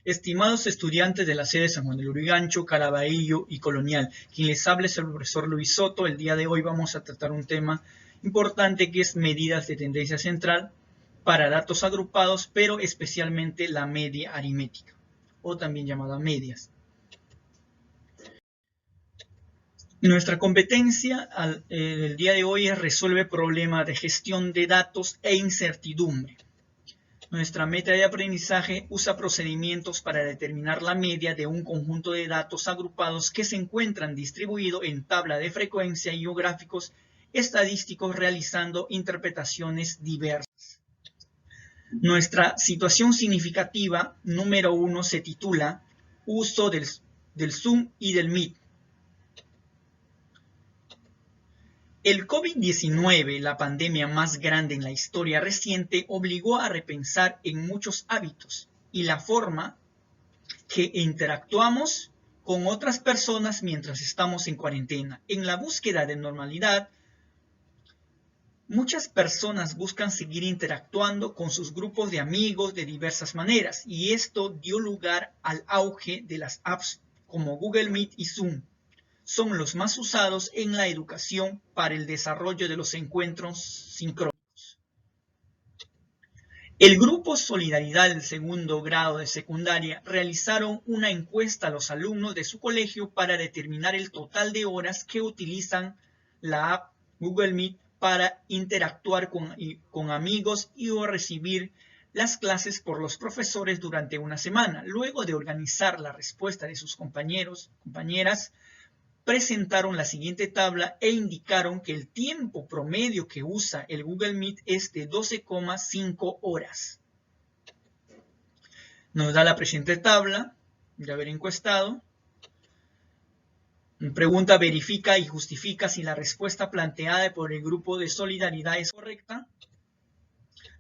Estimados estudiantes de la sede San Juan de Lurigancho, Caraballo y Colonial, quien les habla es el profesor Luis Soto. El día de hoy vamos a tratar un tema importante que es medidas de tendencia central para datos agrupados, pero especialmente la media aritmética, o también llamada medias. Nuestra competencia el día de hoy es resuelve problemas de gestión de datos e incertidumbre. Nuestra meta de aprendizaje usa procedimientos para determinar la media de un conjunto de datos agrupados que se encuentran distribuidos en tabla de frecuencia y o gráficos estadísticos realizando interpretaciones diversas. Nuestra situación significativa número 1 se titula Uso del Zoom y del Meet. El COVID-19, la pandemia más grande en la historia reciente, obligó a repensar en muchos hábitos y la forma que interactuamos con otras personas mientras estamos en cuarentena. En la búsqueda de normalidad, muchas personas buscan seguir interactuando con sus grupos de amigos de diversas maneras y esto dio lugar al auge de las apps como Google Meet y Zoom. Son los más usados en la educación para el desarrollo de los encuentros sincrónicos. El Grupo Solidaridad del segundo grado de secundaria realizaron una encuesta a los alumnos de su colegio para determinar el total de horas que utilizan la app Google Meet para interactuar con amigos y o recibir las clases por los profesores durante una semana. Luego de organizar la respuesta de sus compañeros, compañeras, presentaron la siguiente tabla e indicaron que el tiempo promedio que usa el Google Meet es de 12,5 horas. Nos da la presente tabla de haber encuestado. Pregunta: verifica y justifica si la respuesta planteada por el grupo de solidaridad es correcta.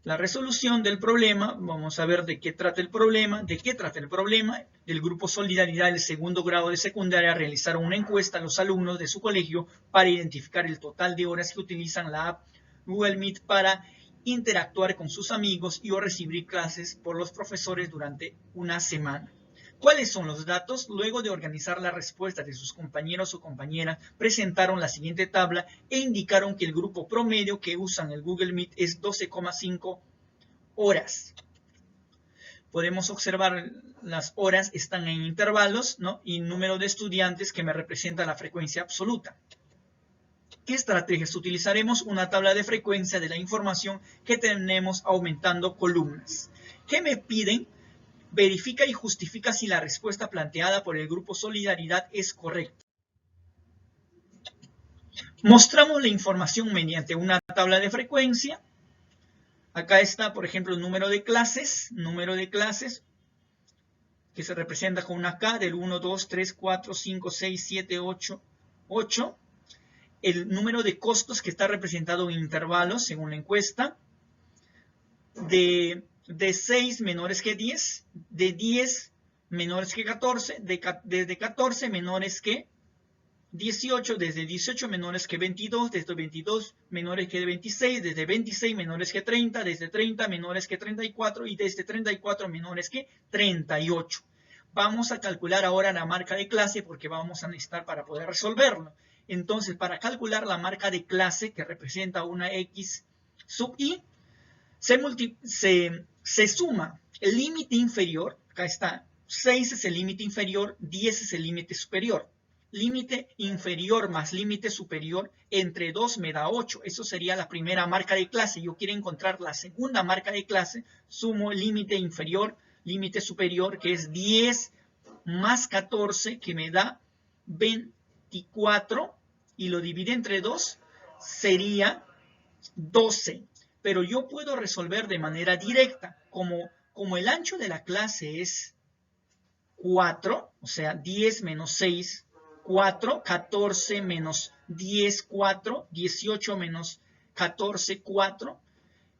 La resolución del problema, vamos a ver de qué trata el problema. El Grupo Solidaridad del segundo grado de secundaria realizaron una encuesta a los alumnos de su colegio para identificar el total de horas que utilizan la app Google Meet para interactuar con sus amigos y o recibir clases por los profesores durante una semana. ¿Cuáles son los datos? Luego de organizar la respuesta de sus compañeros o compañeras, presentaron la siguiente tabla e indicaron que el grupo promedio que usan el Google Meet es 12,5 horas. Podemos observar las horas están en intervalos, ¿no? Y número de estudiantes que me representa la frecuencia absoluta. ¿Qué estrategias utilizaremos? Una tabla de frecuencia de la información que tenemos aumentando columnas. ¿Qué me piden? Verifica y justifica si la respuesta planteada por el Grupo Solidaridad es correcta. Mostramos la información mediante una tabla de frecuencia. Acá está, por ejemplo, el número de clases, que se representa con una K del 1, 2, 3, 4, 5, 6, 7, 8, 8. El número de costos que está representado en intervalos según la encuesta. De 6 menores que 10, de 10 menores que 14, desde 14 menores que 18, desde 18 menores que 22, desde 22 menores que 26, desde 26 menores que 30, desde 30 menores que 34 y desde 34 menores que 38. Vamos a calcular ahora la marca de clase porque vamos a necesitar para poder resolverlo. Entonces, para calcular la marca de clase que representa una X sub I, se suma el límite inferior, acá está, 6 es el límite inferior, 10 es el límite superior. Límite inferior más límite superior entre 2 me da 8. Eso sería la primera marca de clase. Yo quiero encontrar la segunda marca de clase. Sumo el límite inferior, límite superior, que es 10 más 14, que me da 24. Y lo divido entre 2, sería 12. Pero yo puedo resolver de manera directa. Como el ancho de la clase es 4, o sea, 10 menos 6, 4, 14 menos 10, 4, 18 menos 14, 4.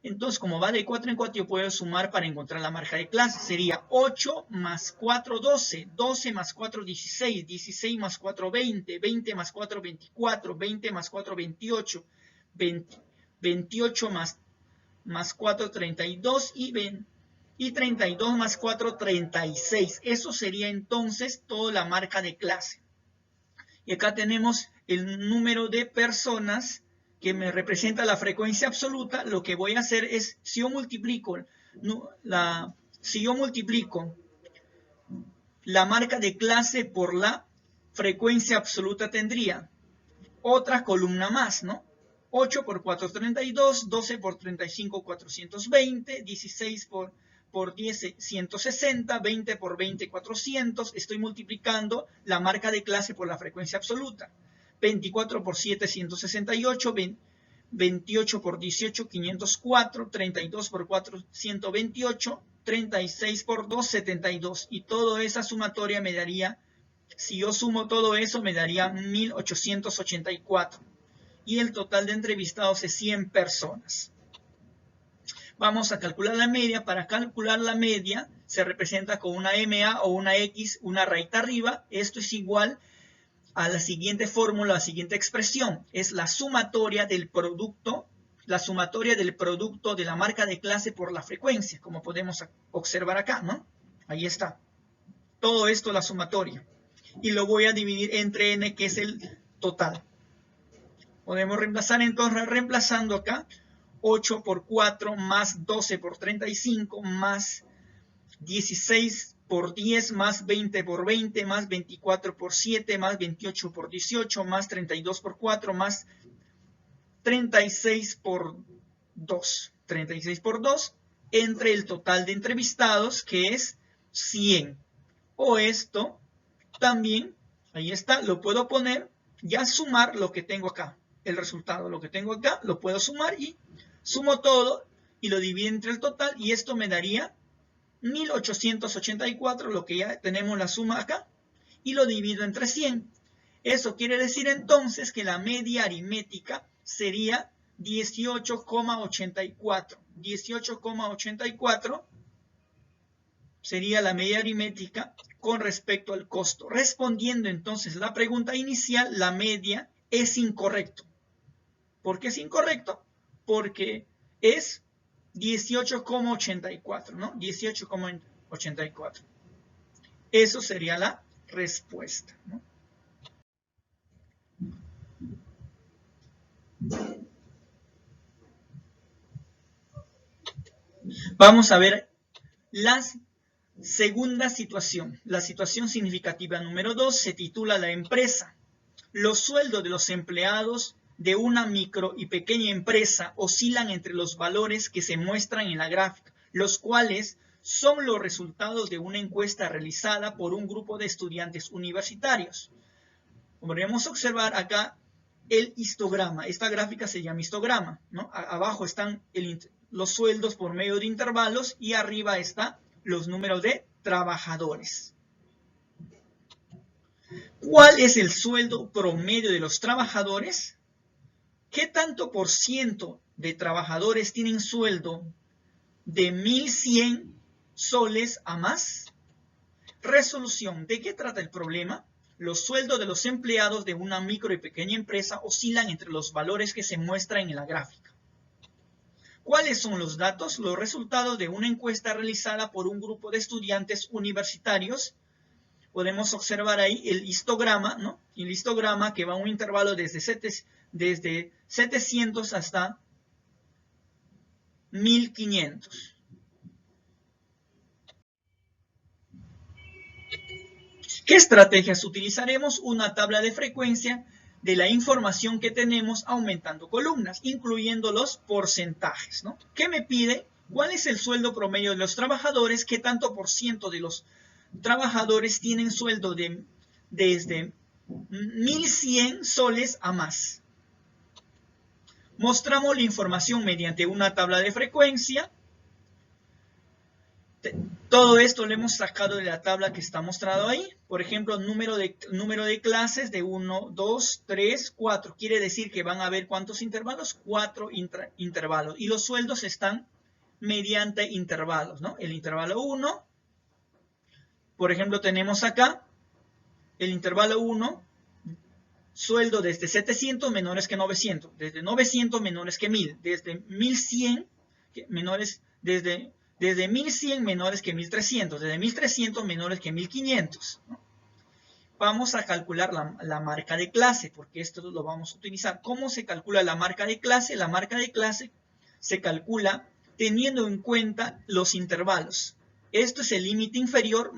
Entonces, como va de 4 en 4, yo puedo sumar para encontrar la marca de clase. Sería 8 más 4, 12. 12 más 4, 16. 16 más 4, 20. 20 más 4, 24. 20 más 4, 28. 28 más 4, 32. Y Y 32 más 4, 36. Eso sería entonces toda la marca de clase. Y acá tenemos el número de personas que me representa la frecuencia absoluta. Lo que voy a hacer es, si yo multiplico la marca de clase por la frecuencia absoluta, tendría otra columna más, ¿no? 8 por 4, 32, 12 por 35, 420, 16 por 10, 160, 20 por 20, 400. Estoy multiplicando la marca de clase por la frecuencia absoluta. 24 por 7, 168, 28 por 18, 504, 32 por 4, 128, 36 por 2, 72. Y toda esa sumatoria me daría, si yo sumo todo eso, me daría 1884. Y el total de entrevistados es 100 personas. Vamos a calcular la media. Para calcular la media se representa con una MA o una X, una rayita arriba. Esto es igual a la siguiente fórmula, la siguiente expresión. Es la sumatoria del producto de la marca de clase por la frecuencia, como podemos observar acá, ¿no? Ahí está. Todo esto la sumatoria. Y lo voy a dividir entre n, que es el total. Podemos reemplazar entonces, reemplazando acá, 8 por 4 más 12 por 35 más 16 por 10 más 20 por 20 más 24 por 7 más 28 por 18 más 32 por 4 más 36 por 2. 36 por 2 entre el total de entrevistados, que es 100. O esto también, ahí está, lo puedo poner, ya sumar lo que tengo acá. El resultado, lo que tengo acá, lo puedo sumar y sumo todo y lo divido entre el total y esto me daría 1884, lo que ya tenemos la suma acá, y lo divido entre 100. Eso quiere decir entonces que la media aritmética sería 18,84. 18,84 sería la media aritmética con respecto al costo. Respondiendo entonces la pregunta inicial, la media es incorrecto. ¿Por qué es incorrecto? Porque es 18,84, ¿no? 18,84. Eso sería la respuesta, ¿no? Vamos a ver la segunda situación. La situación significativa número 2 se titula La empresa. Los sueldos de los empleados de una micro y pequeña empresa oscilan entre los valores que se muestran en la gráfica, los cuales son los resultados de una encuesta realizada por un grupo de estudiantes universitarios. Podríamos observar acá el histograma. Esta gráfica se llama histograma, ¿no? Abajo están los sueldos por medio de intervalos y arriba están los números de trabajadores. ¿Cuál es el sueldo promedio de los trabajadores? ¿Qué tanto por ciento de trabajadores tienen sueldo de 1.100 soles a más? Resolución. ¿De qué trata el problema? Los sueldos de los empleados de una micro y pequeña empresa oscilan entre los valores que se muestran en la gráfica. ¿Cuáles son los datos? Los resultados de una encuesta realizada por un grupo de estudiantes universitarios. Podemos observar ahí el histograma, ¿no? El histograma que va a un intervalo desde 700 hasta 1500. ¿Qué estrategias utilizaremos? Una tabla de frecuencia de la información que tenemos aumentando columnas, incluyendo los porcentajes, ¿no? ¿Qué me pide? ¿Cuál es el sueldo promedio de los trabajadores? ¿Qué tanto por ciento de los trabajadores tienen sueldo desde 1.100 soles a más? Mostramos la información mediante una tabla de frecuencia. Todo esto lo hemos sacado de la tabla que está mostrado ahí. Por ejemplo, número de clases de 1, 2, 3, 4. Quiere decir que van a haber ¿cuántos intervalos? 4 intervalos. Y los sueldos están mediante intervalos, ¿no? El intervalo 1. Por ejemplo, tenemos acá el intervalo 1. Sueldo desde 700 menores que 900. Desde 900 menores que 1000. Desde 1100 menores desde Desde 1100 menores que 1300, desde 1300 menores que 1500, ¿no? Vamos a calcular la marca de clase, porque esto lo vamos a utilizar. ¿Cómo se calcula la marca de clase? La marca de clase se calcula teniendo en cuenta los intervalos. Esto es el límite inferior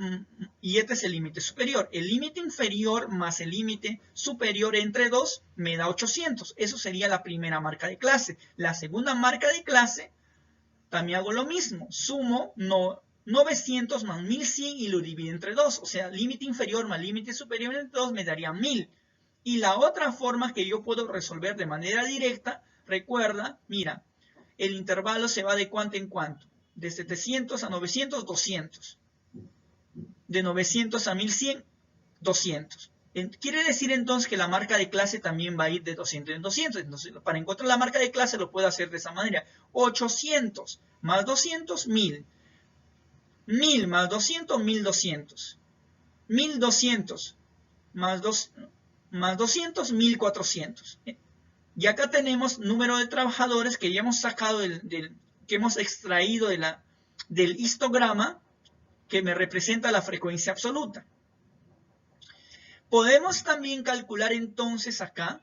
y este es el límite superior. El límite inferior más el límite superior entre 2 me da 800. Eso sería la primera marca de clase. La segunda marca de clase, también hago lo mismo. Sumo 900 más 1100 y lo divido entre 2. O sea, límite inferior más límite superior entre 2 me daría 1000. Y la otra forma que yo puedo resolver de manera directa, recuerda, mira, el intervalo se va de cuánto en cuánto. De 700 a 900, 200. De 900 a 1100, 200. Quiere decir entonces que la marca de clase también va a ir de 200 en 200. Entonces, para encontrar la marca de clase lo puedo hacer de esa manera. 800 más 200, 1000. 1000 más 200, 1200. 1200 más 200, 1400. Y acá tenemos número de trabajadores que ya hemos sacado que hemos extraído del histograma que me representa la frecuencia absoluta. Podemos también calcular entonces acá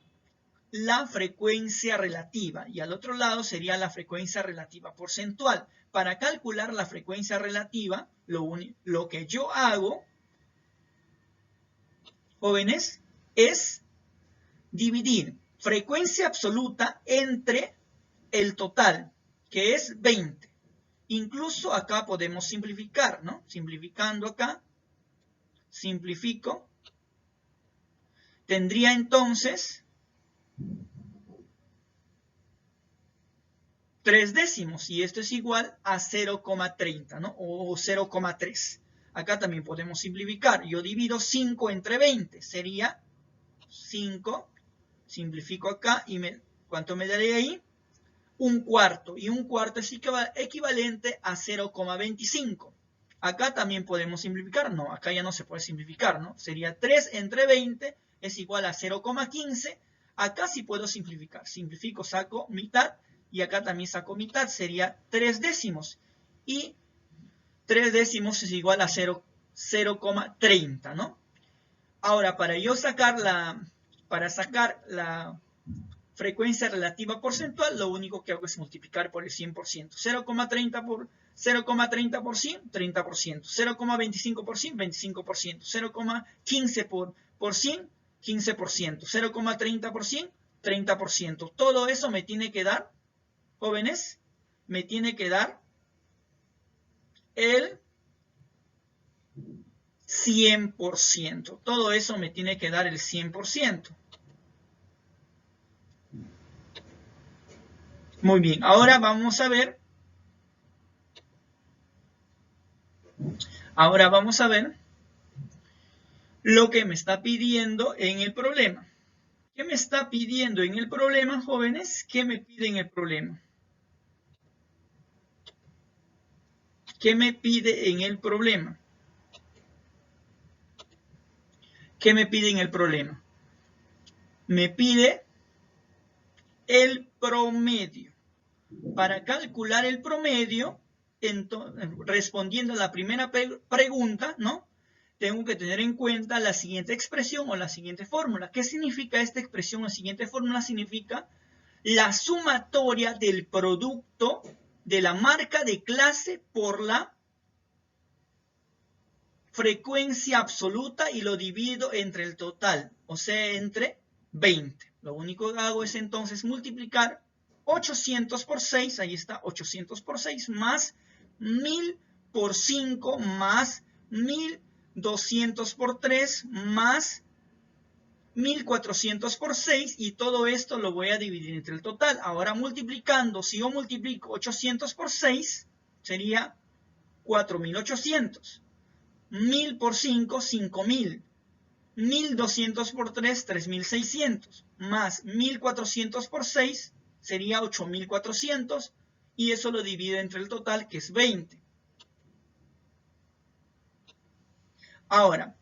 la frecuencia relativa y al otro lado sería la frecuencia relativa porcentual. Para calcular la frecuencia relativa, lo que yo hago, jóvenes, es dividir frecuencia absoluta entre el total, que es 20. Incluso acá podemos simplificar, ¿no? Simplificando acá, simplifico. Tendría entonces 3 décimos y esto es igual a 0,30, ¿no? O 0,3. Acá también podemos simplificar. Yo divido 5 entre 20. Sería 5. Simplifico acá y ¿cuánto me daría ahí? Un cuarto. Y un cuarto es equivalente a 0,25. Acá también podemos simplificar. No, acá ya no se puede simplificar, ¿no? Sería 3 entre 20 es igual a 0,15. Acá sí puedo simplificar. Simplifico, saco mitad. Y acá también saco mitad. Sería 3 décimos. Y 3 décimos es igual a 0,30, ¿no? Ahora, para sacar la frecuencia relativa porcentual, lo único que hago es multiplicar por el 100%. 0,30 por 100, 30%. 0,25 por 100, 25%. 0,15 por 100, 15%. 0,30 por 100, 30%. Todo eso me tiene que dar, jóvenes, me tiene que dar el 100%. Todo eso me tiene que dar el 100%. Muy bien, ahora vamos a ver. Lo que me está pidiendo en el problema. ¿Qué me está pidiendo en el problema, jóvenes? ¿Qué me pide en el problema? ¿Qué me pide en el problema? ¿Qué me pide en el problema? Me pide el promedio. Para calcular el promedio, respondiendo a la primera pregunta, ¿no? Tengo que tener en cuenta la siguiente expresión o la siguiente fórmula. ¿Qué significa esta expresión o la siguiente fórmula? Significa la sumatoria del producto de la marca de clase por la frecuencia absoluta y lo divido entre el total, o sea, entre 20. Lo único que hago es entonces multiplicar 800 por 6, ahí está, 800 por 6, más 1000 por 5, más 1200 por 3, más 1400 por 6, y todo esto lo voy a dividir entre el total. Ahora multiplicando, si yo multiplico 800 por 6, sería 4800. 1000 por 5, 5000. 1200 por 3, 3600. Más 1400 por 6, sería 8400. Y eso lo divido entre el total, que es 20. Ahora,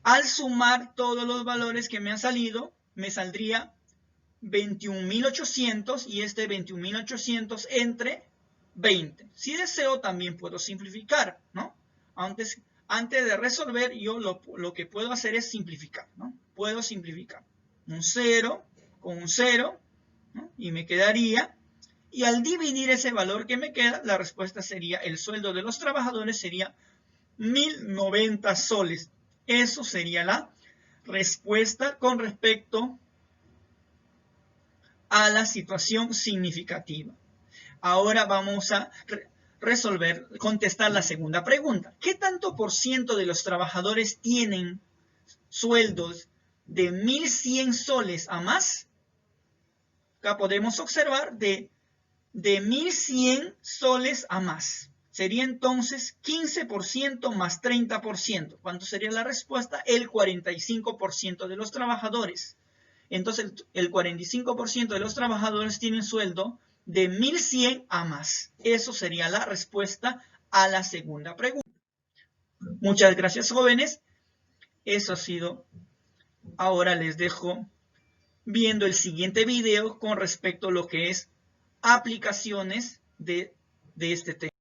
al sumar todos los valores que me han salido, me saldría 21.800 y este 21.800 entre 20. Si deseo, también puedo simplificar, ¿no? Antes de resolver, yo lo que puedo hacer es simplificar, ¿no? Puedo simplificar. Un 0 con un 0, ¿no? Y me quedaría, y al dividir ese valor que me queda, la respuesta sería, el sueldo de los trabajadores sería 1090 soles. Eso sería la respuesta con respecto a la situación significativa. Ahora vamos a contestar la segunda pregunta. ¿Qué tanto por ciento de los trabajadores tienen sueldos de 1100 soles a más? Acá podemos observar de 1100 soles a más. Sería entonces 15% más 30%. ¿Cuánto sería la respuesta? El 45% de los trabajadores. Entonces el 45% de los trabajadores tienen sueldo de 1100 a más. Eso sería la respuesta a la segunda pregunta. Muchas gracias, jóvenes. Eso ha sido. Ahora les dejo viendo el siguiente video con respecto a lo que es aplicaciones de este tema.